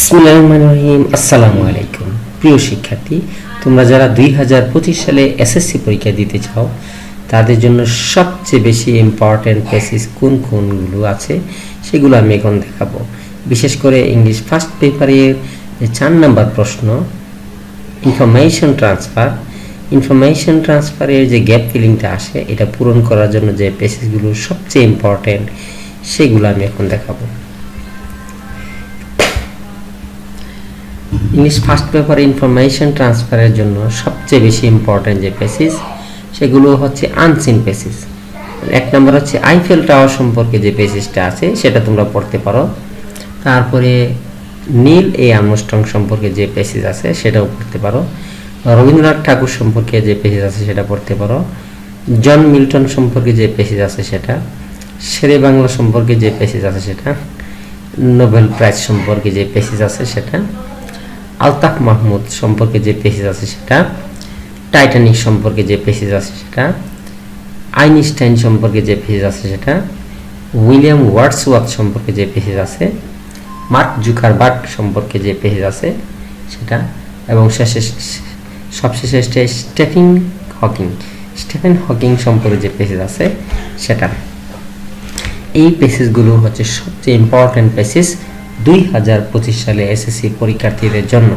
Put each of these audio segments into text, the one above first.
বিসমিল্লাহিররহমানিররহিম। আসসালামু আলাইকুম প্রিয় শিক্ষার্থী, তোমরা যারা 2025 সালে এসএসসি পরীক্ষা দিতে চাও তাদের জন্য সবচেয়ে বেশি ইম্পর্টেন্ট পেসেজ কোনগুলো আছে সেগুলো আমি এখন দেখাবো। বিশেষ করে ইংলিশ ফার্স্ট পেপারের যে 4 নম্বর প্রশ্ন ইনফরমেশন ট্রান্সফারের যে গ্যাপ ফিলিংটা আসে এটা পূরণ করার জন্য যে পেসেজগুলো সবচেয়ে ইম্পর্টেন্ট সেগুলো আমি এখন দেখাবো। ইংলিশ ফার্স্ট পেপার ইনফরমেশন ট্রান্সফারের জন্য সবচেয়ে বেশি ইম্পর্টেন্ট যে পেসেজ সেগুলো হচ্ছে আনসিন পেসেজ। এক নম্বর হচ্ছে আইফেল টাওয়ার সম্পর্কে যে পেসেজটা আছে সেটা তোমরা পড়তে পারো। তারপরে নীল আর্মস্ট্রং সম্পর্কে যে পেসেজ আছে সেটাও পড়তে পারো। রবীন্দ্রনাথ ঠাকুর সম্পর্কে যে পেসেজ আছে সেটা পড়তে পারো। জন মিল্টন সম্পর্কে যে পেসেজ আছে সেটা, শেরে বাংলা সম্পর্কে যে পেসেজ আছে সেটা, নোবেল প্রাইজ সম্পর্কে যে পেসেজ আছে সেটা, আলতাফ মাহমুদ সম্পর্কে যে পেসেজ আছে সেটা, টাইটানিক সম্পর্কে যে পেসেজ আছে সেটা, আইনস্টাইন সম্পর্কে যে পেসেজ আছে সেটা, উইলিয়াম ওয়ার্ডসওয়ার্থ সম্পর্কে যে পেসেজ আছে, মার্ক জুকারবার্গ সম্পর্কে যে পেসেজ আছে সেটা, এবং সবশেষে স্টিফেন হকিং সম্পর্কে যে পেসেজ আছে সেটা। এই পেসেজগুলো হচ্ছে সবচেয়ে ইম্পর্টেন্ট পেসেজ 2025 সালে এসএসসি পরীক্ষার্থীদের জন্য।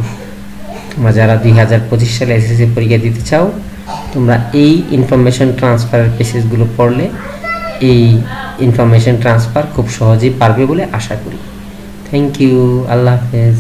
তোমরা যারা 2025 সালে এসএসসি পরীক্ষা দিতে চাও তোমরা এই ইনফরমেশন ট্রান্সফারের পেসেজগুলো পড়লে এই ইনফরমেশন ট্রান্সফার খুব সহজেই পারবে বলে আশা করি। থ্যাংক ইউ, আল্লাহ হাফেজ।